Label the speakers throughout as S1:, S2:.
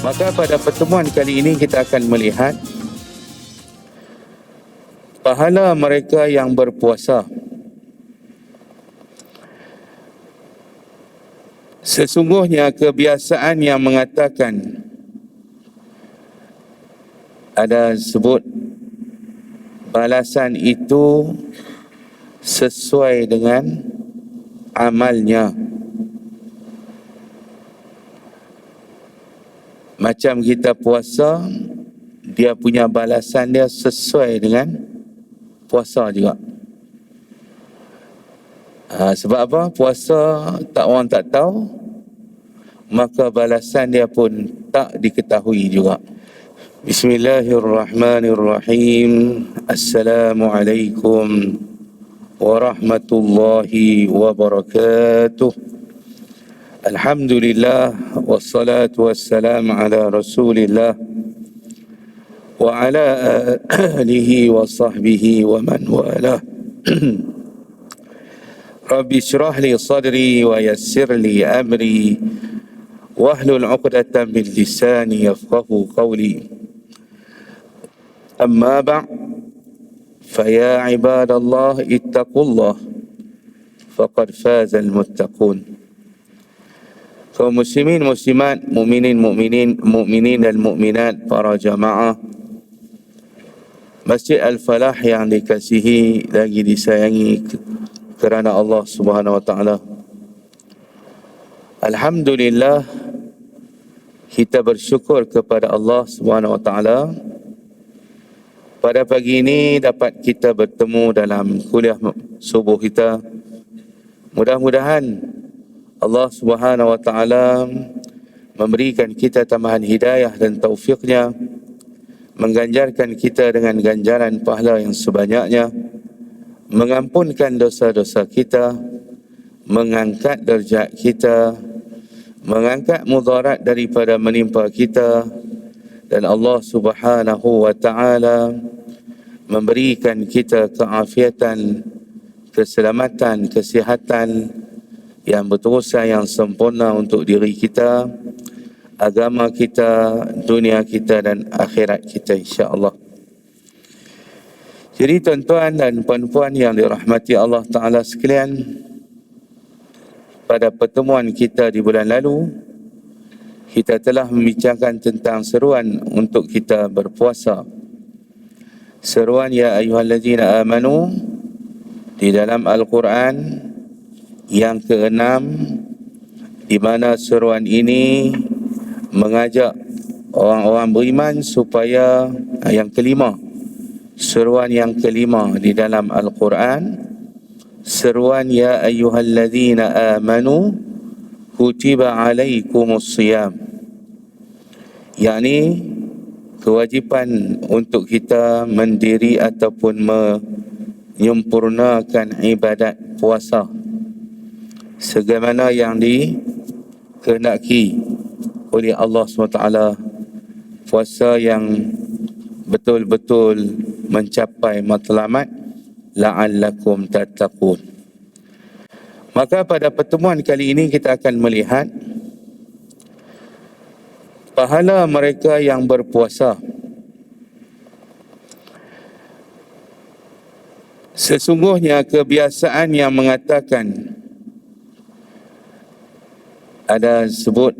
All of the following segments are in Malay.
S1: Maka pada pertemuan kali ini kita akan melihat pahala mereka yang berpuasa. Sesungguhnya kebiasaan yang mengatakan, ada sebut balasan itu sesuai dengan amalnya. Macam kita puasa, dia punya balasan dia sesuai dengan puasa juga. Sebab apa? Puasa orang tak tahu, maka balasan dia pun tak diketahui juga. Bismillahirrahmanirrahim. Assalamualaikum warahmatullahi wabarakatuh. Alhamdulillah wassalatu wassalamu ala Rasulillah wa ala alihi wa sahbihi wa man walah. Rabbi syrah li sadri wa yassir li amri wahlul 'uqdatam min lisani yafqahu qawli. Amma ba'd, fa ya ibadallah ittaqullah faqad fazal muttaqun. Kaum muslimin, muslimat, mukminin dan mukminat, para jamaah Masjid Al-Falah yang dikasihi lagi disayangi kerana Allah Subhanahu wa taala. Alhamdulillah, kita bersyukur kepada Allah Subhanahu wa taala pada pagi ini dapat kita bertemu dalam kuliah subuh kita. Mudah-mudahan Allah Subhanahu wa taala memberikan kita tambahan hidayah dan taufiknya, mengganjarkan kita dengan ganjaran pahala yang sebanyaknya, mengampunkan dosa-dosa kita, mengangkat derajat kita, mengangkat mudarat daripada menimpa kita, dan Allah Subhanahu wa taala memberikan kita keafiatan, keselamatan, kesihatan yang berterusan, yang sempurna untuk diri kita, agama kita, dunia kita dan akhirat kita, insya-Allah. Jadi tuan-tuan dan puan-puan yang dirahmati Allah Ta'ala sekalian, pada pertemuan kita di bulan lalu, kita telah membincangkan tentang seruan untuk kita berpuasa. Seruan ya ayyuhallazina amanu di dalam Al-Quran yang ke-6, di mana seruan ini mengajak orang-orang beriman supaya, yang kelima, seruan yang kelima di dalam Al-Quran, seruan ya ayyuhallazina amanu kutiba alaikumus siyam, yakni kewajipan untuk kita mendiri ataupun menyempurnakan ibadat puasa sebagaimana yang dikehendaki oleh Allah SWT, puasa yang betul-betul mencapai matlamat la'allakum tattaqun. Maka pada pertemuan kali ini kita akan melihat pahala mereka yang berpuasa. Sesungguhnya kebiasaan yang mengatakan, ada sebut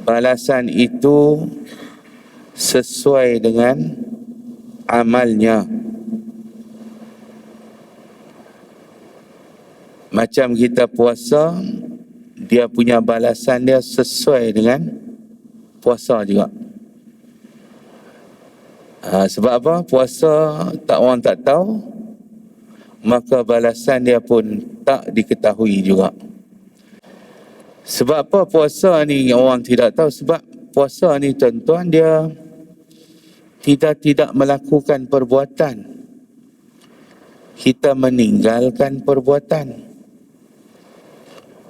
S1: balasan itu sesuai dengan amalnya. Macam kita puasa, dia punya balasan dia sesuai dengan puasa juga. Sebab apa? Puasa orang tak tahu, maka balasan dia pun tak diketahui juga. Sebab apa puasa ni orang tidak tahu? Sebab puasa ni tuan-tuan, dia tidak melakukan perbuatan. Kita meninggalkan perbuatan,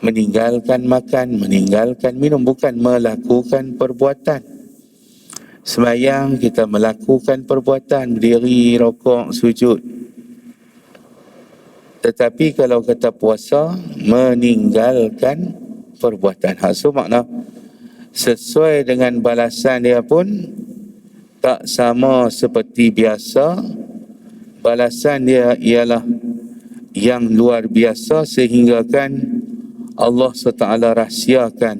S1: meninggalkan makan, meninggalkan minum, bukan melakukan perbuatan. Sembahyang kita melakukan perbuatan, berdiri, rokok, sujud. Tetapi kalau kata puasa, meninggalkan perbuatan. So makna sesuai dengan balasan dia pun tak sama seperti biasa. Balasan dia ialah yang luar biasa sehingga kan Allah SWT rahsiakan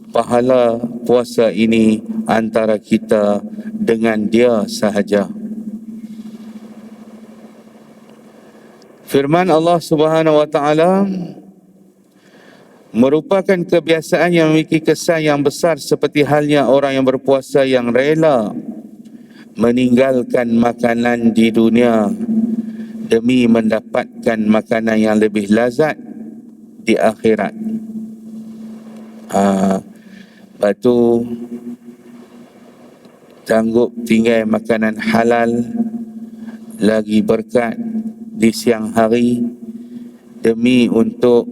S1: pahala puasa ini antara kita dengan dia sahaja. Firman Allah Subhanahu wa taala merupakan kebiasaan yang memiliki kesan yang besar seperti halnya orang yang berpuasa yang rela meninggalkan makanan di dunia demi mendapatkan makanan yang lebih lazat di akhirat. Lepas tu sanggup tinggal makanan halal lagi berkat di siang hari demi untuk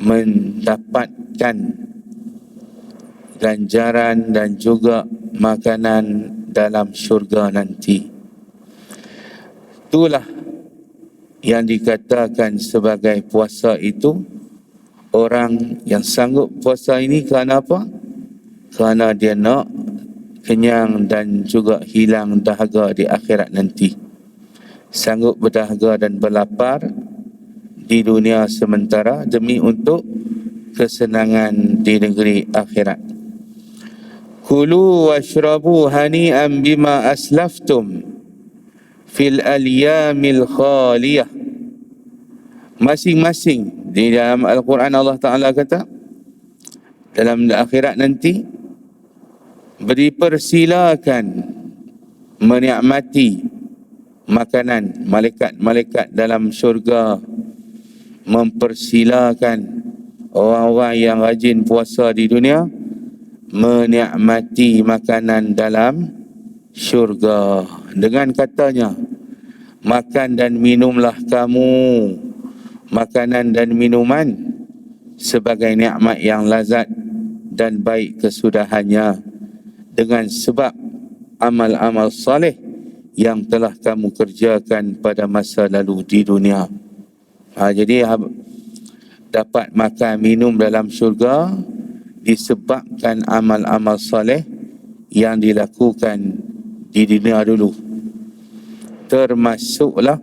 S1: mendapatkan ganjaran dan juga makanan dalam syurga nanti. Itulah yang dikatakan sebagai puasa itu. Orang yang sanggup puasa ini kerana apa? Kerana dia nak kenyang dan juga hilang dahaga di akhirat nanti. Sanggup berdahaga dan berlapar di dunia sementara demi untuk kesenangan di negeri akhirat. Kulu washrabu hani'an bima aslaftum fil ayyamil khaliyah. Masing-masing di dalam Al-Quran Allah Ta'ala kata dalam akhirat nanti dipersilakan menikmati makanan. Malaikat-malaikat dalam syurga mempersilakan orang-orang yang rajin puasa di dunia menikmati makanan dalam syurga dengan katanya, makan dan minumlah kamu makanan dan minuman sebagai nikmat yang lazat dan baik kesudahannya dengan sebab amal-amal saleh yang telah kamu kerjakan pada masa lalu di dunia. Jadi dapat makan minum dalam syurga disebabkan amal-amal saleh yang dilakukan di dunia dulu. Termasuklah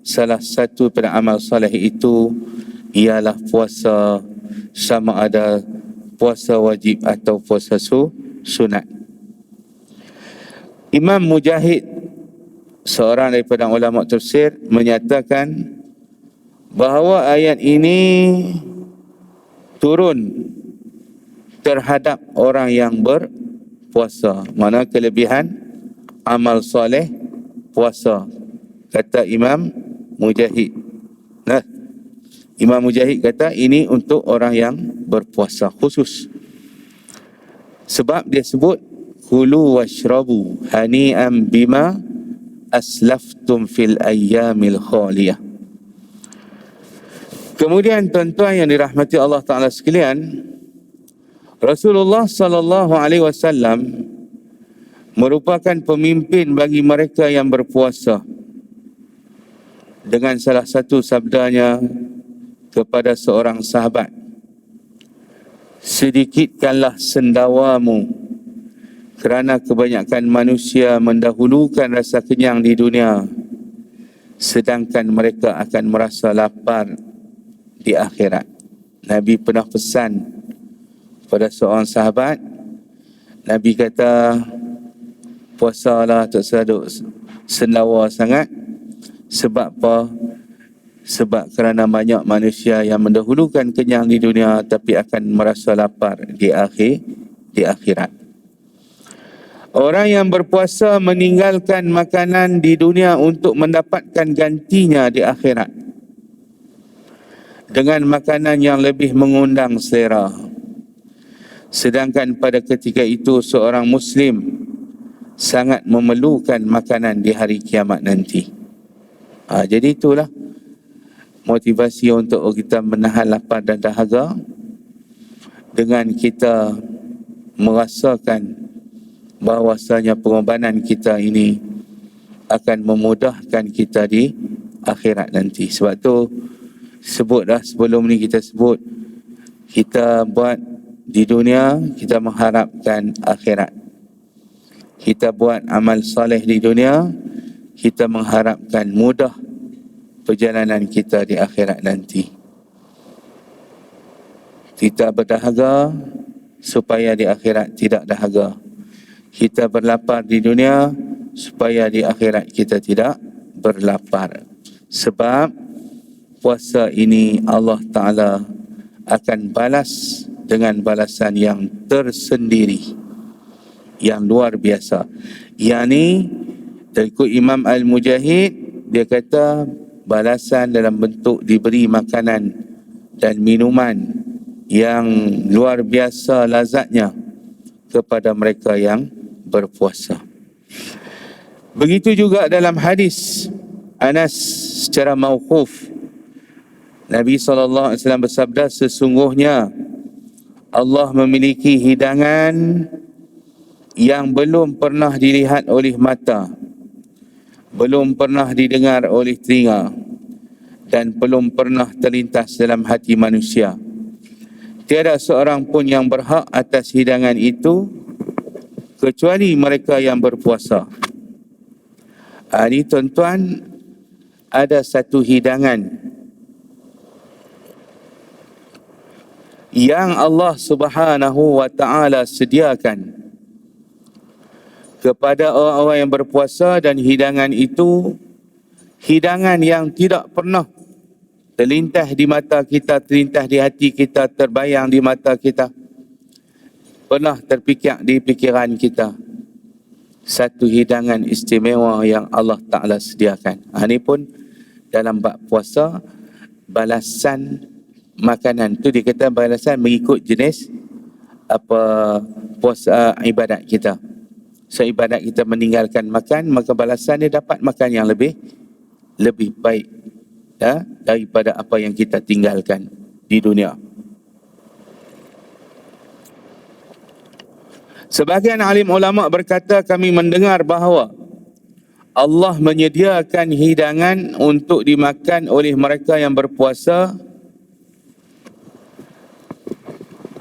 S1: salah satu pada amal saleh itu ialah puasa, sama ada puasa wajib atau puasa sunat. Imam Mujahid, seorang daripada ulama tafsir, menyatakan bahawa ayat ini turun terhadap orang yang berpuasa. Mana kelebihan amal soleh puasa, kata Imam Mujahid. Imam Mujahid kata ini untuk orang yang berpuasa khusus. Sebab dia sebut kulu washrabu hani'an bima aslaftum fil ayyamil khaliyah. Kemudian tuan-tuan yang dirahmati Allah Ta'ala sekalian, Rasulullah sallallahu alaihi wasallam merupakan pemimpin bagi mereka yang berpuasa. Dengan salah satu sabdanya kepada seorang sahabat, sedikitkanlah sendawamu kerana kebanyakan manusia mendahulukan rasa kenyang di dunia, sedangkan mereka akan merasa lapar di akhirat. Nabi pernah pesan pada seorang sahabat, Nabi kata, puasalah, tak seduk sendawa sangat. Sebab apa? Sebab kerana banyak manusia yang mendahulukan kenyang di dunia tapi akan merasa lapar di akhirat. Orang yang berpuasa meninggalkan makanan di dunia untuk mendapatkan gantinya di akhirat dengan makanan yang lebih mengundang selera. Sedangkan pada ketika itu seorang Muslim sangat memerlukan makanan di hari kiamat nanti. Jadi itulah motivasi untuk kita menahan lapar dan dahaga dengan kita merasakan bahawasanya pengorbanan kita ini akan memudahkan kita di akhirat nanti. Sebab tu sebutlah sebelum ni kita sebut, kita buat di dunia, kita mengharapkan akhirat. Kita buat amal soleh di dunia, kita mengharapkan mudah perjalanan kita di akhirat nanti. Kita berdahaga supaya di akhirat tidak dahaga. Kita berlapar di dunia supaya di akhirat kita tidak berlapar. Sebab puasa ini Allah Ta'ala akan balas dengan balasan yang tersendiri, yang luar biasa. Yang ni, ikut Imam Al-Mujahid, dia kata balasan dalam bentuk diberi makanan dan minuman yang luar biasa lazatnya kepada mereka yang berpuasa. Begitu juga dalam hadis Anas secara mauquf, Nabi SAW bersabda, sesungguhnya Allah memiliki hidangan yang belum pernah dilihat oleh mata, belum pernah didengar oleh telinga, dan belum pernah terlintas dalam hati manusia. Tiada seorang pun yang berhak atas hidangan itu kecuali mereka yang berpuasa. Ini tuan-tuan, ada satu hidangan yang Allah Subhanahu wa Ta'ala sediakan kepada orang-orang yang berpuasa, dan hidangan itu hidangan yang tidak pernah terlintas di mata kita, terlintas di hati kita, terbayang di mata kita, pernah terfikir di fikiran kita. Satu hidangan istimewa yang Allah Ta'ala sediakan. Ini pun dalam bab puasa, balasan makanan tu dikata balasan mengikut jenis apa puasa ibadat kita. So ibadat kita meninggalkan makan, maka balasan dia dapat makan yang lebih baik daripada apa yang kita tinggalkan di dunia. Sebahagian alim ulama berkata, kami mendengar bahawa Allah menyediakan hidangan untuk dimakan oleh mereka yang berpuasa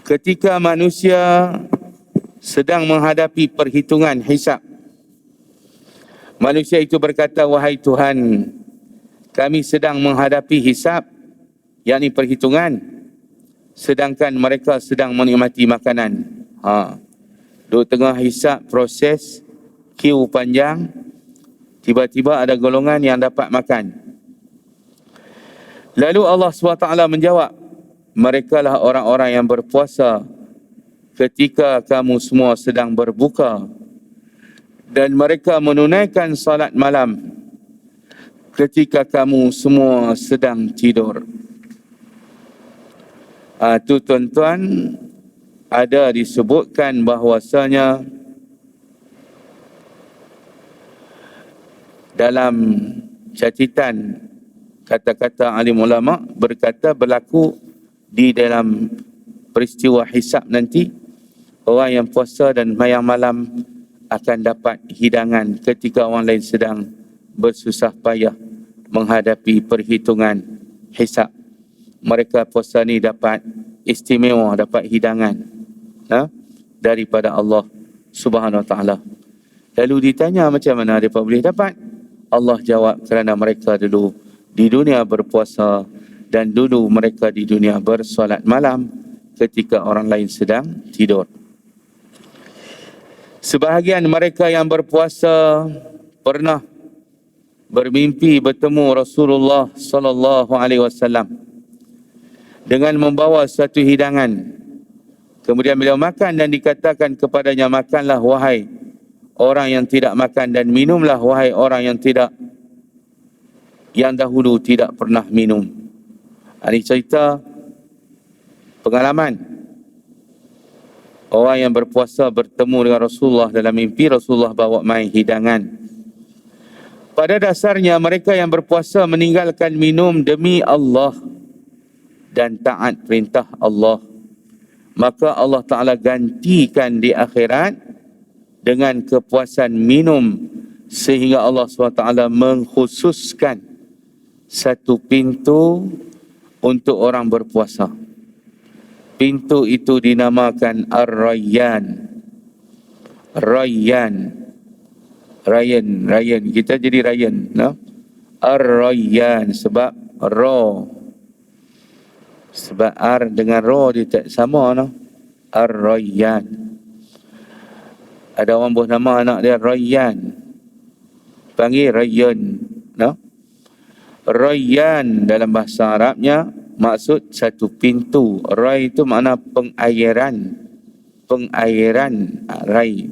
S1: ketika manusia sedang menghadapi perhitungan hisab. Manusia itu berkata, wahai Tuhan, kami sedang menghadapi hisab, yakni perhitungan, sedangkan mereka sedang menikmati makanan. Duduk tengah hisab, proses, queue panjang, tiba-tiba ada golongan yang dapat makan. Lalu Allah SWT menjawab, merekalah orang-orang yang berpuasa ketika kamu semua sedang berbuka, dan mereka menunaikan salat malam ketika kamu semua sedang tidur. Itu tuan-tuan, ada disebutkan bahwasanya dalam catatan kata-kata alim ulama berkata berlaku di dalam peristiwa hisab nanti, orang yang puasa dan mayang malam akan dapat hidangan ketika orang lain sedang bersusah payah menghadapi perhitungan hisab. Mereka puasa ni dapat istimewa, dapat hidangan daripada Allah Subhanahu Wa Ta'ala. Lalu ditanya macam mana mereka boleh dapat? Allah jawab, kerana mereka dulu di dunia berpuasa, dan dulu mereka di dunia bersolat malam ketika orang lain sedang tidur. Sebahagian mereka yang berpuasa pernah bermimpi bertemu Rasulullah sallallahu alaihi wasallam dengan membawa satu hidangan. Kemudian beliau makan dan dikatakan kepadanya, makanlah wahai orang yang tidak makan, dan minumlah wahai orang yang dahulu tidak pernah minum. Ini cerita pengalaman orang yang berpuasa bertemu dengan Rasulullah dalam mimpi. Rasulullah bawa mai hidangan. Pada dasarnya mereka yang berpuasa meninggalkan minum demi Allah dan taat perintah Allah, maka Allah Ta'ala gantikan di akhirat dengan kepuasan minum, sehingga Allah SWT mengkhususkan satu pintu untuk orang berpuasa. pintu itu dinamakan Ar-Rayyan. Rayyan. Kita jadi Rayyan, no? Ar-Rayyan sebab sebab R dengan Ra dia tak sama, no? Ar-Rayyan. Ada orang buat nama anak dia Rayyan, panggil Rayyan, no? Rayyan dalam bahasa Arabnya maksud satu pintu. Ray itu makna pengairan, ray,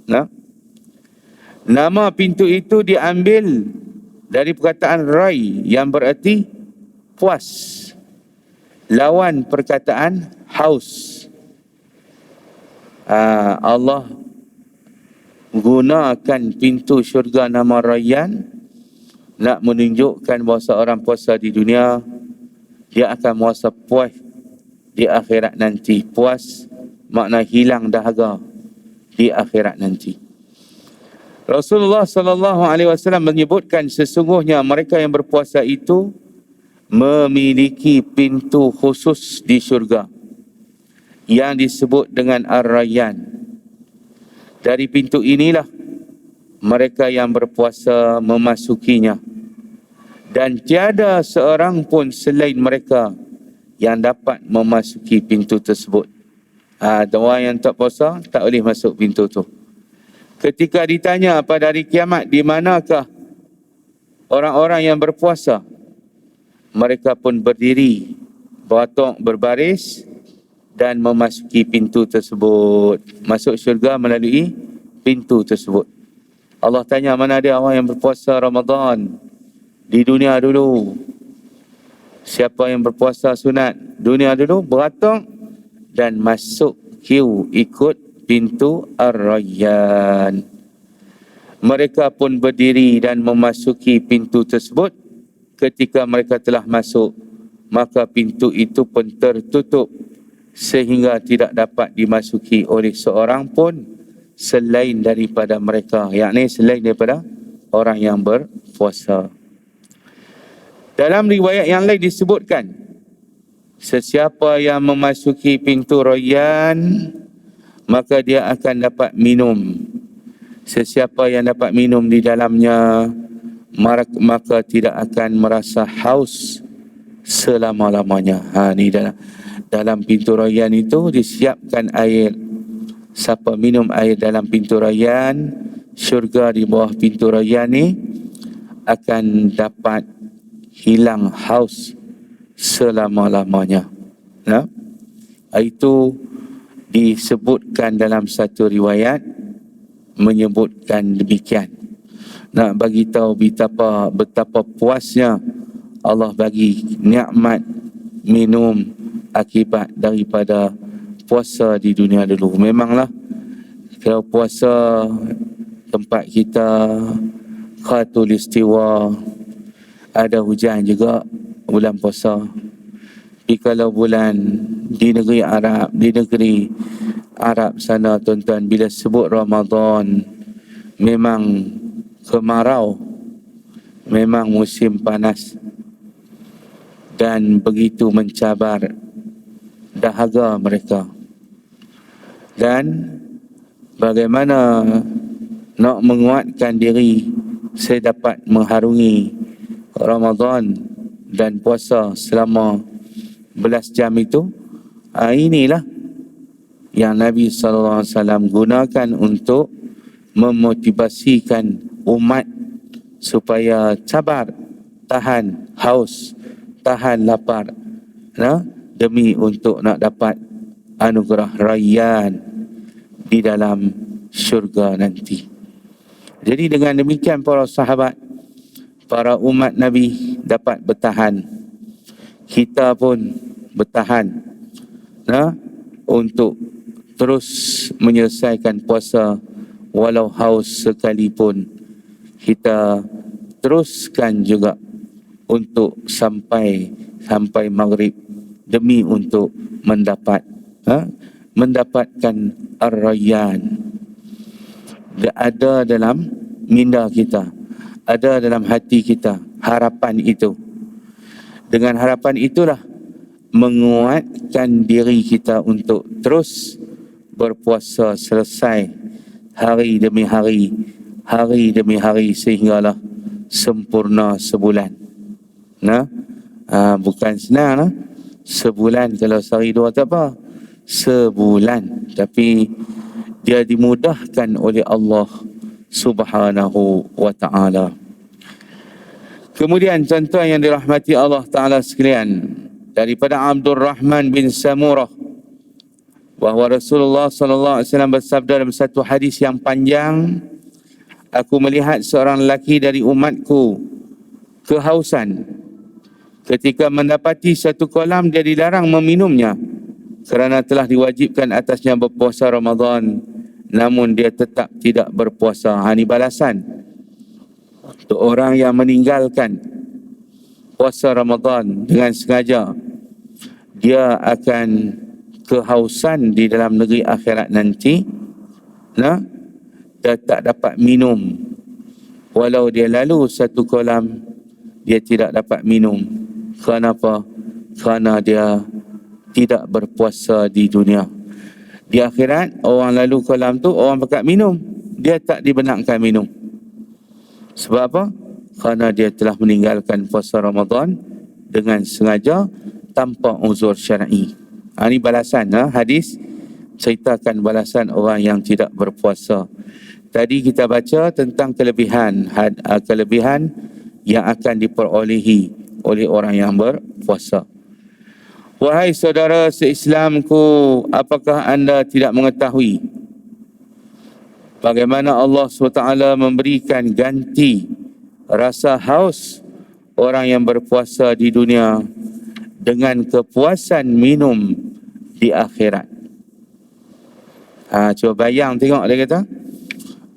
S1: no? Nama pintu itu diambil dari perkataan ray yang bererti puas, lawan perkataan haus. Allah gunakan pintu syurga nama Rayyan nak menunjukkan bahawa seorang puasa di dunia dia akan merasa puas di akhirat nanti. Puas makna hilang dahaga di akhirat nanti. Rasulullah sallallahu alaihi wasallam menyebutkan sesungguhnya mereka yang berpuasa itu memiliki pintu khusus di syurga yang disebut dengan Ar-Rayyan. Dari pintu inilah mereka yang berpuasa memasukinya, dan tiada seorang pun selain mereka yang dapat memasuki pintu tersebut. Orang yang tak puasa tak boleh masuk pintu tu. Ketika ditanya pada hari kiamat, di manakah orang-orang yang berpuasa? Mereka pun berdiri, berbatok, berbaris dan memasuki pintu tersebut. Masuk syurga melalui pintu tersebut. Allah tanya, mana dia orang yang berpuasa Ramadan di dunia dulu? Siapa yang berpuasa sunat dunia dulu, beratok dan masuk queue ikut pintu Ar-Rayyan. Mereka pun berdiri dan memasuki pintu tersebut. Ketika mereka telah masuk, maka pintu itu pun tertutup sehingga tidak dapat dimasuki oleh seorang pun selain daripada mereka, yakni selain daripada orang yang berpuasa. Dalam riwayat yang lain disebutkan, sesiapa yang memasuki pintu Rayyan maka dia akan dapat minum. Sesiapa yang dapat minum di dalamnya maka tidak akan merasa haus selama-lamanya. Ni dalam pintu Rayyan itu disiapkan air. Siapa minum air dalam pintu Rayyan, syurga di bawah pintu Rayyan ni akan dapat hilang haus selama-lamanya. Itu disebutkan dalam satu riwayat menyebutkan demikian. Nak bagi tahu betapa puasnya Allah bagi nikmat minum akibat daripada puasa di dunia dulu. Memanglah kalau puasa tempat kita khatulistiwa ada hujan juga bulan puasa. Tapi kalau bulan di negeri Arab sana, tuan-tuan, bila sebut Ramadan memang kemarau, memang musim panas dan begitu mencabar dahaga mereka. Dan bagaimana nak menguatkan diri saya dapat mengharungi Ramadan dan puasa selama belas jam itu, inilah yang Nabi SAW gunakan untuk memotivasikan umat supaya sabar, tahan haus, tahan lapar, demi untuk nak dapat anugerah Rayyan di dalam syurga nanti. Jadi dengan demikian para sahabat, para umat Nabi dapat bertahan. Kita pun bertahan untuk terus menyelesaikan puasa walau haus sekalipun. Kita teruskan juga untuk sampai maghrib demi untuk mendapatkan Ar-Rayyan. Ada dalam minda kita, ada dalam hati kita harapan itu. Dengan harapan itulah menguatkan diri kita untuk terus berpuasa selesai hari demi hari, hari demi hari sehinggalah sempurna sebulan. Bukan senang lah. Sebulan kalau sehari dua tak apa. Sebulan. Tapi dia dimudahkan oleh Allah Subhanahu wa ta'ala. Kemudian contoh yang dirahmati Allah Ta'ala sekalian, daripada Abdul Rahman bin Samurah, bahawa Rasulullah SAW bersabda dalam satu hadis yang panjang, aku melihat seorang lelaki dari umatku kehausan. Ketika mendapati satu kolam, dia dilarang meminumnya kerana telah diwajibkan atasnya berpuasa Ramadan, namun dia tetap tidak berpuasa. Ini balasan untuk orang yang meninggalkan puasa Ramadan dengan sengaja. Dia akan kehausan di dalam negeri akhirat nanti, dia tak dapat minum. Walau dia lalu satu kolam, dia tidak dapat minum. Kenapa? Kerana dia tidak berpuasa di dunia. Di akhirat, orang lalu kolam tu, orang pakat minum, dia tak dibenarkan minum. Sebab apa? Kerana dia telah meninggalkan puasa Ramadan dengan sengaja tanpa uzur syar'i. Ini balasan, hadis ceritakan balasan orang yang tidak berpuasa. Tadi kita baca tentang kelebihan yang akan diperolehi oleh orang yang berpuasa. Wahai saudara seislamku, apakah anda tidak mengetahui bagaimana Allah SWT memberikan ganti rasa haus orang yang berpuasa di dunia dengan kepuasan minum di akhirat? Cuba bayang tengok, dia kata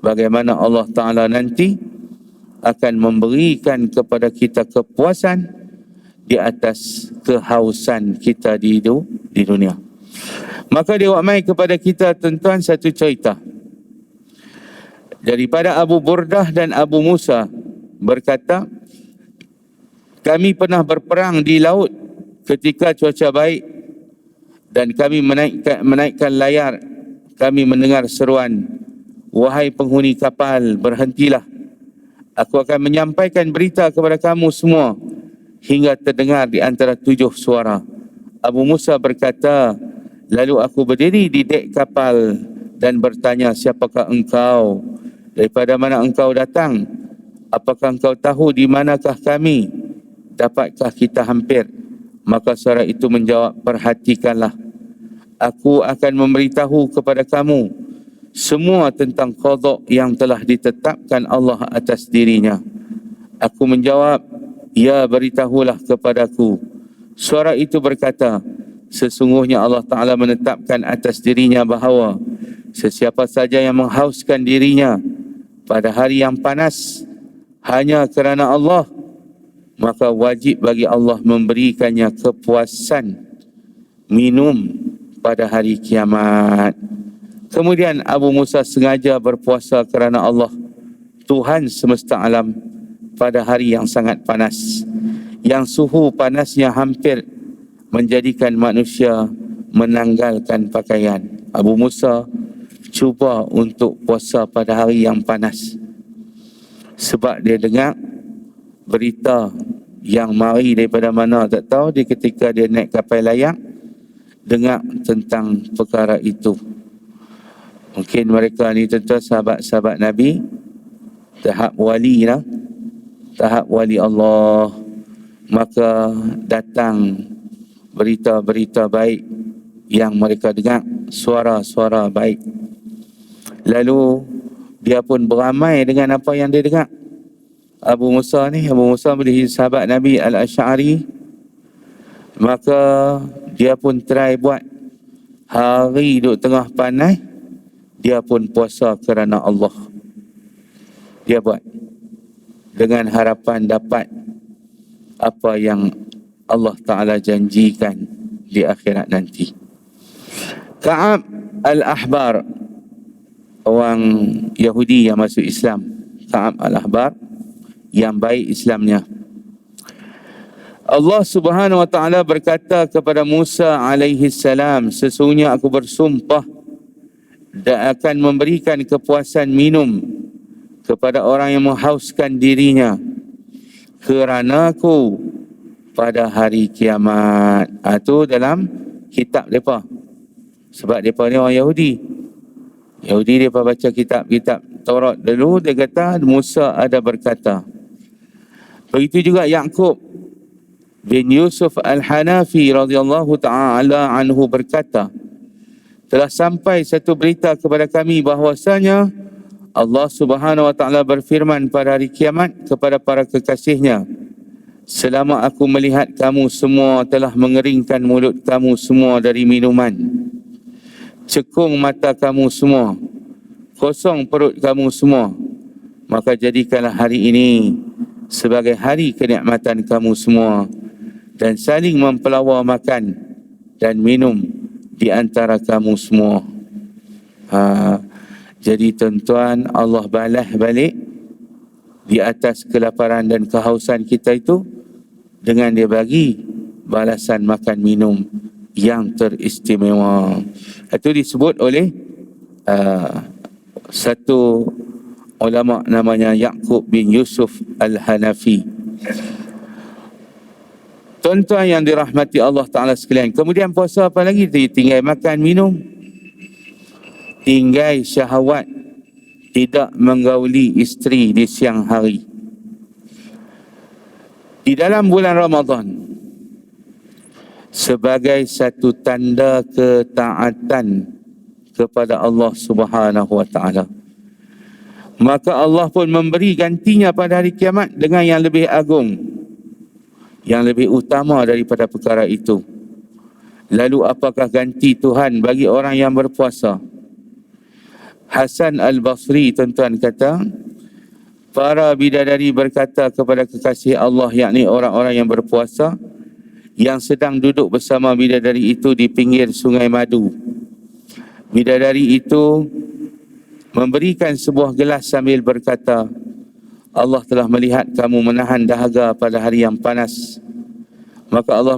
S1: bagaimana Allah Ta'ala nanti akan memberikan kepada kita kepuasan di atas kehausan kita di dunia. Maka dia wakmai kepada kita tuan-tuan satu cerita daripada Abu Burdah dan Abu Musa, berkata, kami pernah berperang di laut ketika cuaca baik dan kami menaikkan layar. Kami mendengar seruan, wahai penghuni kapal, berhentilah. Aku akan menyampaikan berita kepada kamu semua, hingga terdengar di antara 7 suara. Abu Musa berkata, lalu aku berdiri di dek kapal dan bertanya, siapakah engkau? Daripada mana engkau datang? Apakah engkau tahu di manakah kami? Dapatkah kita hampir? Maka suara itu menjawab, perhatikanlah. Aku akan memberitahu kepada kamu semua tentang qada yang telah ditetapkan Allah atas dirinya. Aku menjawab, ya, beritahulah kepadaku. Suara itu berkata, sesungguhnya Allah Ta'ala menetapkan atas dirinya bahawa sesiapa saja yang menghauskan dirinya pada hari yang panas hanya kerana Allah, maka wajib bagi Allah memberikannya kepuasan minum pada hari kiamat. Kemudian Abu Musa sengaja berpuasa kerana Allah, Tuhan semesta alam, pada hari yang sangat panas, yang suhu panasnya hampir menjadikan manusia menanggalkan pakaian. Abu Musa cuba untuk puasa pada hari yang panas sebab dia dengar berita yang mari daripada mana tak tahu. Dia ketika dia naik kapal layar, dengar tentang perkara itu. Mungkin mereka ni tentu sahabat-sahabat Nabi, tahap wali lah, tahap wali Allah. Maka datang berita-berita baik yang mereka dengar, suara-suara baik. Lalu dia pun beramai dengan apa yang dia dengar. Abu Musa boleh sahabat Nabi Al-Asy'ari. Maka dia pun try buat. Hari duduk tengah panas, dia pun puasa kerana Allah. Dia buat dengan harapan dapat apa yang Allah Ta'ala janjikan di akhirat nanti. Ka'ab Al-Ahbar, orang Yahudi yang masuk Islam. Ka'ab Al-Ahbar yang baik Islamnya. Allah Subhanahu wa taala berkata kepada Musa alaihi salam, sesungguhnya aku bersumpah dan akan memberikan kepuasan minum kepada orang yang menghauskan dirinya kerana aku pada hari kiamat. Itu dalam kitab mereka. Sebab mereka ni orang Yahudi. Yahudi mereka baca kitab-kitab Taurat dulu, dia kata Musa ada berkata. Begitu juga Yaqub bin Yusuf Al-Hanafi radhiyallahu ta'ala anhu berkata, telah sampai satu berita kepada kami bahwasanya Allah Subhanahu wa taala berfirman pada hari kiamat kepada para kekasihnya, selama aku melihat kamu semua telah mengeringkan mulut kamu semua dari minuman, cekung mata kamu semua, kosong perut kamu semua, maka jadikanlah hari ini sebagai hari kenikmatan kamu semua dan saling mempelawar makan dan minum di antara kamu semua. Jadi tuan-tuan, Allah balas balik di atas kelaparan dan kehausan kita itu dengan dia bagi balasan makan minum yang teristimewa. Itu disebut oleh satu ulama namanya Yaqub bin Yusuf Al-Hanafi. Tuan-tuan yang dirahmati Allah Ta'ala sekalian, kemudian puasa apa lagi? Tinggal makan minum, tinggal syahwat, tidak menggauli isteri di siang hari. Di dalam bulan Ramadan, sebagai satu tanda ketaatan kepada Allah Subhanahu wa taala, maka Allah pun memberi gantinya pada hari kiamat dengan yang lebih agung, yang lebih utama daripada perkara itu. Lalu apakah ganti Tuhan bagi orang yang berpuasa? Hasan Al-Basri tuan-tuan kata, para bidadari berkata kepada kekasih Allah, yakni orang-orang yang berpuasa yang sedang duduk bersama bidadari itu di pinggir sungai madu. Bidadari itu memberikan sebuah gelas sambil berkata, Allah telah melihat kamu menahan dahaga pada hari yang panas. Maka Allah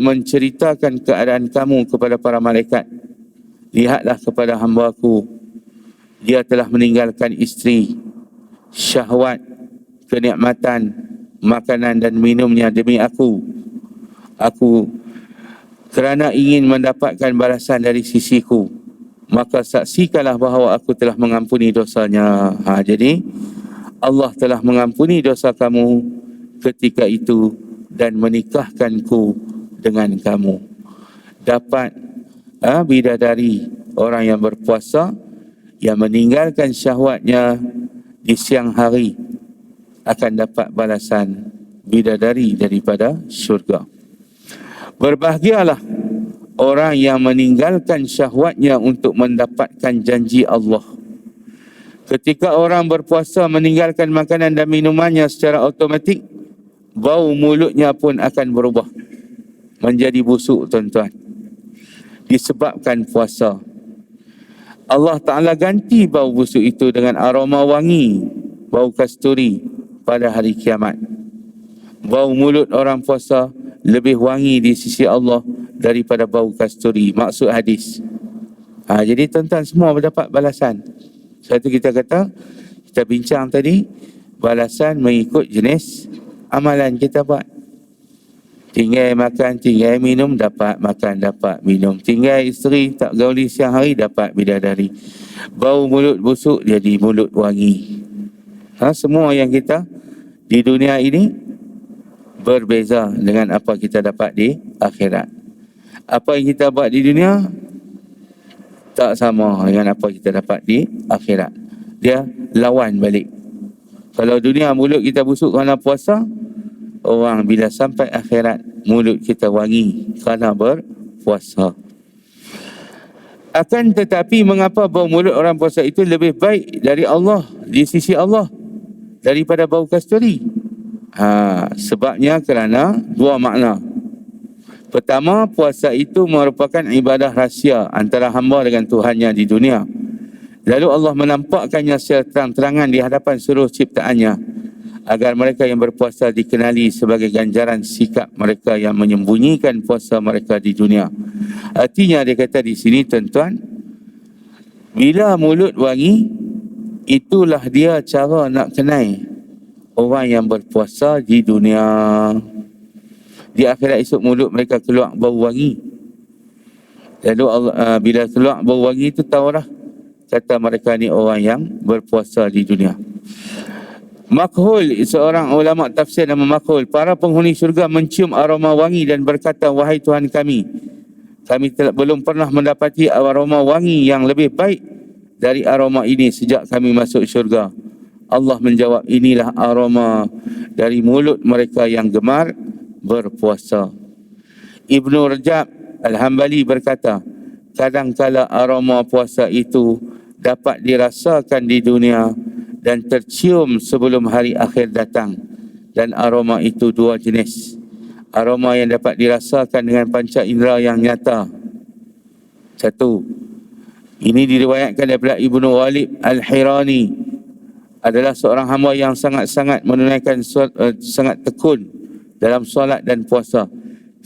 S1: menceritakan keadaan kamu kepada para malaikat. Lihatlah kepada hamba-Ku, dia telah meninggalkan isteri, syahwat, kenikmatan, makanan dan minumnya demi aku. Aku kerana ingin mendapatkan balasan dari sisiku, maka saksikanlah bahawa aku telah mengampuni dosanya. Jadi Allah telah mengampuni dosa kamu ketika itu dan menikahkanku dengan kamu. Dapat bidadari orang yang berpuasa yang meninggalkan syahwatnya di siang hari akan dapat balasan bidadari daripada syurga. Berbahagialah orang yang meninggalkan syahwatnya untuk mendapatkan janji Allah. Ketika orang berpuasa meninggalkan makanan dan minumannya secara automatik, bau mulutnya pun akan berubah menjadi busuk tuan-tuan, disebabkan puasa. Allah Ta'ala ganti bau busuk itu dengan aroma wangi, bau kasturi pada hari kiamat. Bau mulut orang puasa lebih wangi di sisi Allah daripada bau kasturi. Maksud hadis. Jadi tuan-tuan semua mendapat balasan. Satu kita kata, kita bincang tadi, balasan mengikut jenis amalan kita buat. Tinggal makan, tinggal minum, dapat makan, dapat minum. Tinggal isteri, tak gauli siang hari, dapat bidadari. Bau mulut busuk, jadi mulut wangi. Semua yang kita di dunia ini berbeza dengan apa kita dapat di akhirat. Apa yang kita buat di dunia tak sama dengan apa kita dapat di akhirat. Dia lawan balik. Kalau dunia mulut kita busuk kerana puasa, orang bila sampai akhirat mulut kita wangi kerana berpuasa. Akan tetapi mengapa bau mulut orang puasa itu lebih baik dari Allah, di sisi Allah, daripada bau kasturi? Sebabnya kerana dua makna. Pertama, puasa itu merupakan ibadah rahsia antara hamba dengan Tuhannya di dunia. Lalu Allah menampakkannya secara terang-terangan di hadapan seluruh ciptaannya. agar mereka yang berpuasa dikenali sebagai ganjaran sikap mereka yang menyembunyikan puasa mereka di dunia. Artinya dia kata di sini tuan-tuan, bila mulut wangi, itulah dia cara nak kenal orang yang berpuasa di dunia. Di akhirat esok mulut mereka keluar bau wangi. Lalu Allah, bila keluar bau wangi itu tahulah, kata mereka ni orang yang berpuasa di dunia. Makhul, seorang ulama tafsir nama Makhul, para penghuni syurga mencium aroma wangi dan berkata, wahai Tuhan kami belum pernah mendapati aroma wangi yang lebih baik dari aroma ini sejak kami masuk syurga. Allah menjawab, inilah aroma dari mulut mereka yang gemar berpuasa. Ibnu Rajab Al-Hambali berkata, kadangkala aroma puasa itu dapat dirasakan di dunia dan tercium sebelum hari akhir datang. Dan aroma itu dua jenis. Aroma yang dapat dirasakan dengan panca indera yang nyata. Satu, ini diriwayatkan daripada Ibnu Walid Al-Hirani, adalah seorang hamba yang sangat-sangat menunaikan sangat tekun dalam solat dan puasa.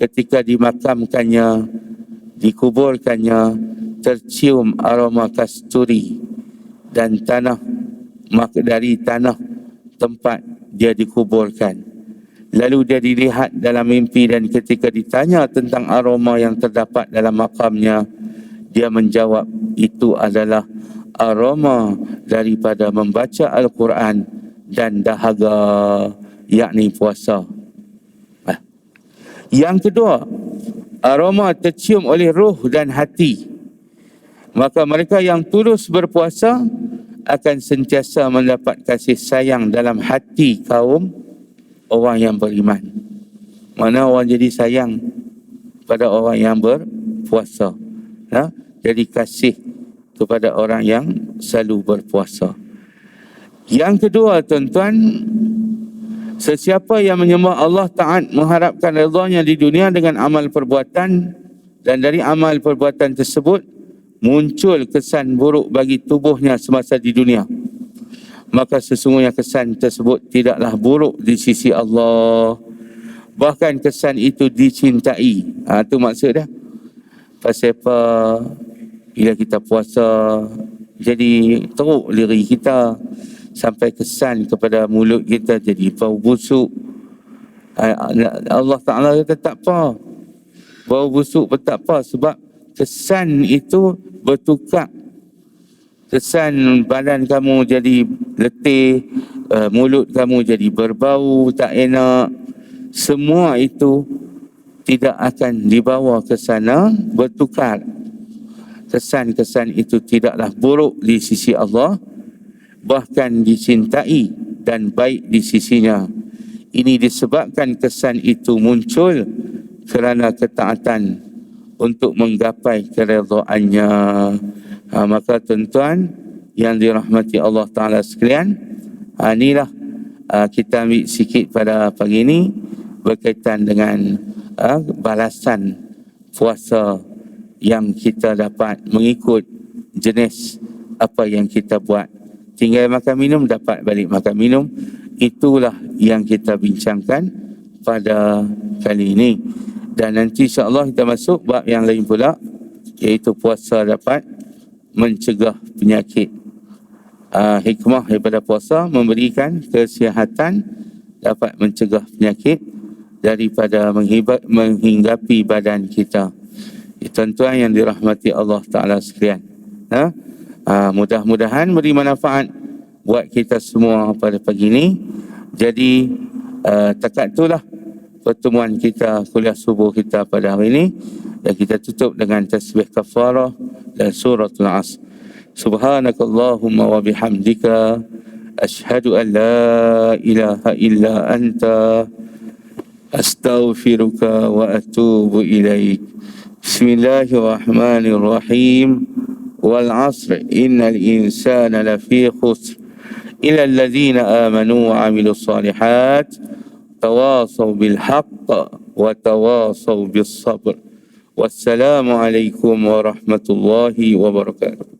S1: Ketika dimakamkannya, dikuburkannya, tercium aroma kasturi dan tanah dari tanah tempat dia dikuburkan. Lalu dia dilihat dalam mimpi dan ketika ditanya tentang aroma yang terdapat dalam makamnya, dia menjawab, itu adalah aroma daripada membaca Al-Quran dan dahaga, yakni puasa. Yang kedua, aroma tercium oleh roh dan hati. Maka mereka yang tulus berpuasa akan sentiasa mendapat kasih sayang dalam hati kaum orang yang beriman. Mana orang jadi sayang pada orang yang berpuasa. Jadi kasih kepada orang yang selalu berpuasa. Yang kedua tuan-tuan, sesiapa yang menyembah Allah taat mengharapkan redha-Nya di dunia dengan amal perbuatan, dan dari amal perbuatan tersebut muncul kesan buruk bagi tubuhnya semasa di dunia, maka sesungguhnya kesan tersebut tidaklah buruk di sisi Allah. Bahkan kesan itu dicintai. Itu maksud dia. Pasal apa? Bila kita puasa, jadi teruk diri kita sampai kesan kepada mulut kita jadi bau busuk. Allah Ta'ala kata tak apa, bau busuk pun tak apa, sebab kesan itu bertukar. Kesan badan kamu jadi letih, mulut kamu jadi berbau, tak enak. Semua itu tidak akan dibawa ke sana, bertukar. Kesan-kesan itu tidaklah buruk di sisi Allah, bahkan dicintai dan baik di sisinya. Ini disebabkan kesan itu muncul kerana ketaatan untuk menggapai keredaan-Nya. Maka tuan-tuan yang dirahmati Allah Ta'ala sekalian, inilah kita ambil sikit pada pagi ini berkaitan dengan balasan puasa yang kita dapat mengikut jenis apa yang kita buat. Tinggal makan minum, dapat balik makan minum. Itulah yang kita bincangkan pada kali ini. Dan nanti insya-Allah kita masuk bab yang lain pula, iaitu puasa dapat mencegah penyakit. Hikmah daripada puasa memberikan kesihatan, dapat mencegah penyakit daripada menghinggapi badan kita. Tuan-tuan yang dirahmati Allah Ta'ala sekalian, mudah-mudahan beri manfaat buat kita semua pada pagi ini. Jadi takat itulah pertemuan kita, kuliah subuh kita pada hari ini, dan kita tutup dengan tasbih kafarah dan suratul Asr. Subhanakallahumma wa bihamdika asyhadu an la ilaha illa anta astaghfiruka wa atubu ilaik. Bismillahirrahmanirrahim. Wal 'asr innal insana lafi khusr illa alladhina amanu wa 'amilus solihat tawasaw bil haqq wa tawasaw bis sabr. Wassalamu alaikum warahmatullahi wabarakatuh.